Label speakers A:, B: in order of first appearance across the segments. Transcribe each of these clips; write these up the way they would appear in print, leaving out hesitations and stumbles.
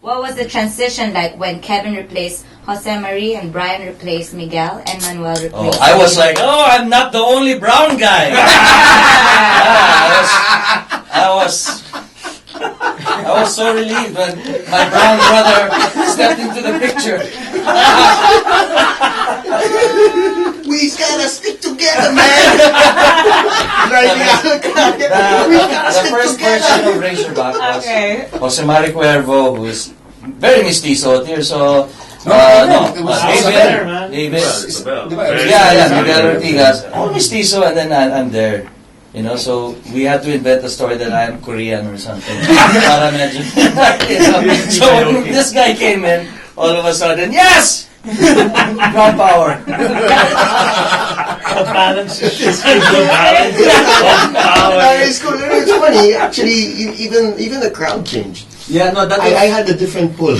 A: What was the transition like when Kevin replaced Jose Marie and Brian replaced Miguel and Manuel replaced?
B: I was like, I'm not the only brown guy. I was so relieved when my brown brother stepped into the picture.
C: We gotta stick together, man.
B: The first version of Razorback was Jose Marie Cuervo, who is very mestizo. So, David. Miguel Ortigas, all mestizo, and then I'm there. So we had to invent a story that I am Korean or something. Para medyo, So when this guy came in, all of a sudden, yes! Brown power.
D: A balance.
C: It's funny, actually, even the crowd changed.
B: Yeah, no,
C: I had a different pull.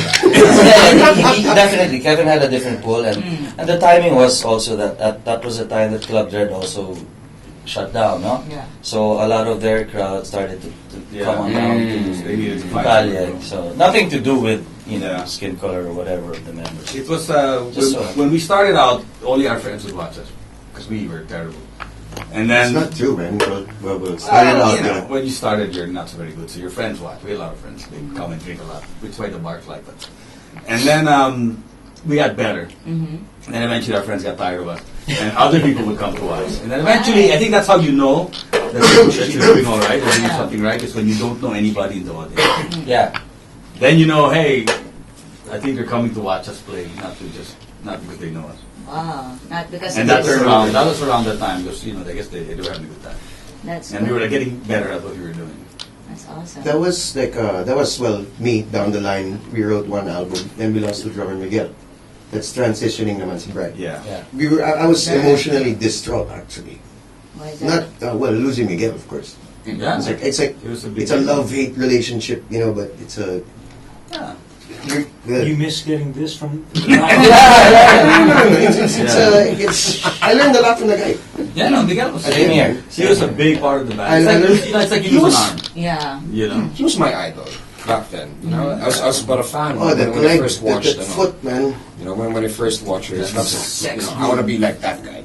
B: Definitely, Kevin had a different pull, and the timing was also that was the time that Club Dread also shut down, no?
A: Yeah.
B: So a lot of their crowd started to come on down to Calle. So nothing to do with skin color or whatever of the members.
E: It was when we started out, only our friends would watch us because we were terrible. And then
C: it's not true, man. Well, started out,
E: when you started, you're not so very good. So your friends watch. We had a lot of friends. They come and drink a lot, which is why the bar's like that. And then we got better. And then eventually our friends got tired of us. And other people would come to us. And then eventually, I think that's how you know that you're doing all right, or doing something right, is when you don't know anybody in the audience.
B: Yeah.
E: Then you know, hey, I think they're coming to watch us play, not because they know us.
A: Wow, not because.
E: And that turned around. That was around that time because I guess they were having a good time.
A: And
E: we were getting better at what we were doing.
A: That's awesome.
C: That was me down the line. We wrote one album, then we lost to drummer Miguel. That's transitioning naman si Brian.
E: Yeah.
C: I was emotionally distraught actually.
A: Why is that?
C: Not losing Miguel, of course.
E: Yeah.
C: It's a love-hate relationship, but it's a.
E: Yeah.
D: You miss getting this from.
C: I learned a lot from the guy.
E: Yeah, no, Miguel was
B: Same here.
E: He was a big part of the band. It's like you lose an arm.
A: Yeah.
F: He was my idol back then. I was about a fan when I first watched them.
C: Foot, man.
F: When I first watched it, I want to be like that guy.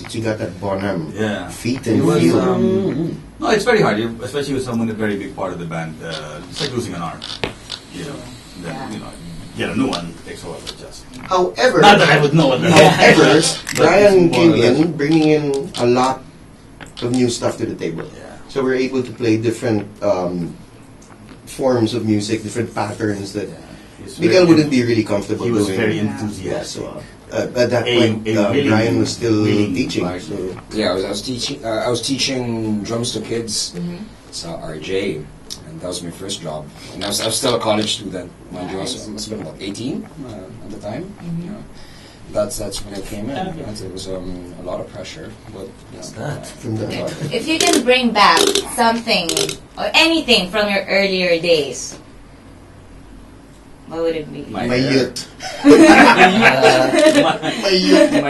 C: He got that Bonham feet and
E: was,
C: feel.
E: No, it's very hard, especially with someone a very big part of the band. It's like losing an arm. Then get a new one. Takes a while to adjust.
C: However,
E: not that I would know what that is.
C: Brian came in, bringing in a lot of new stuff to the table.
E: Yeah.
C: So we're able to play different forms of music, different patterns that Miguel wouldn't be really comfortable doing.
E: He was very enthusiastic.
C: At that point, Brian was still teaching. So.
F: Yeah, I was teaching. I was teaching drums to kids. So RJ, and that was my first job. And I was still a college student. Mind you, I must have been about 18 at the time. That's when I came in. It was a lot of pressure, but
A: If you can bring back something or anything from your earlier days, what would it be?
C: My youth.
E: My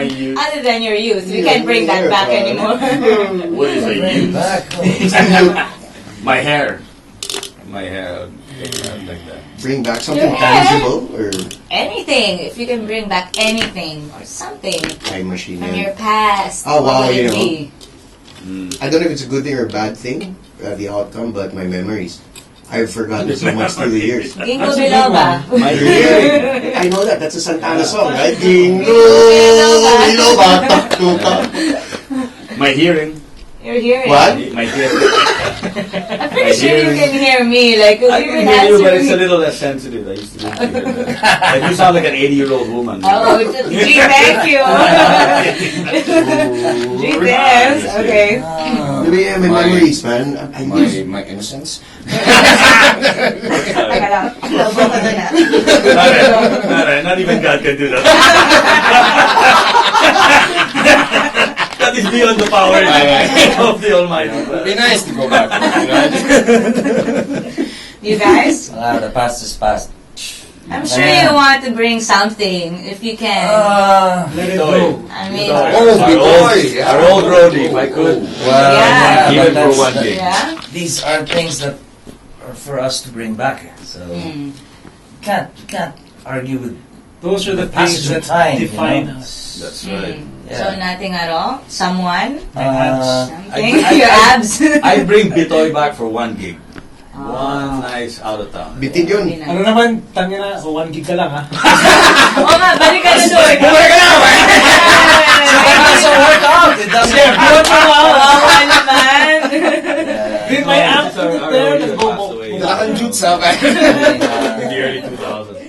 E: youth.
A: Other than your youth, we can't bring that back anymore.
E: What is a youth? My hair. Like that.
C: Bring back something tangible or
A: anything. If you can bring back anything or something
C: time machine
A: from your past.
C: Oh wow,
A: what would it be?
C: I don't know if it's a good thing or a bad thing, the outcome, but my memories. I've forgotten so much through the years.
A: Gingo Biloba.
C: My hearing. I know that. That's a Santana song, right? Gingo Biloba.
E: My hearing.
A: Your hearing.
C: What?
E: My hearing.
A: I'm pretty sure you can hear me.
E: I can hear you, but it's a little less sensitive. I used to hear that. Like you sound like an 80-year-old woman.
A: Oh, gee, thank you. Gee, thanks. Okay.
C: My memories, man.
F: My innocence.
E: Not even God can do that. That is beyond the power of the Almighty.
F: It'd be nice to go back.
A: You guys?
B: The past is past.
A: I'm sure you want to bring something, if you can.
E: Let it go.
A: I mean,
E: our old roadie, if I could.
A: yeah.
B: Yeah,
E: Even
B: but
E: for
B: that's
E: one
B: the-
E: day.
A: Yeah?
B: These are things that are for us to bring back. So can't argue with.
D: Those are the
B: Passage
D: things
B: of
D: that
B: time,
D: define
B: you know?
D: us.
E: That's right.
B: Yeah.
A: So nothing at all? Someone?
B: I-
A: Something? Your abs?
E: I bring Bitoy back for one gig. One nice out of town.
C: Bitin yun.
A: Hindi na.
D: Ano naman, tangin na, 1 gig ka lang ha.
A: Oo nga, balik ka na doon.
E: Bumalik ka na!
B: It doesn't work out. It doesn't work out.
A: Kawawa naman.
D: Then my abs
E: Our
D: there,
E: leader
D: nag-go
E: passed away.
F: Wala kang jutes ha.
E: In the early 2000s.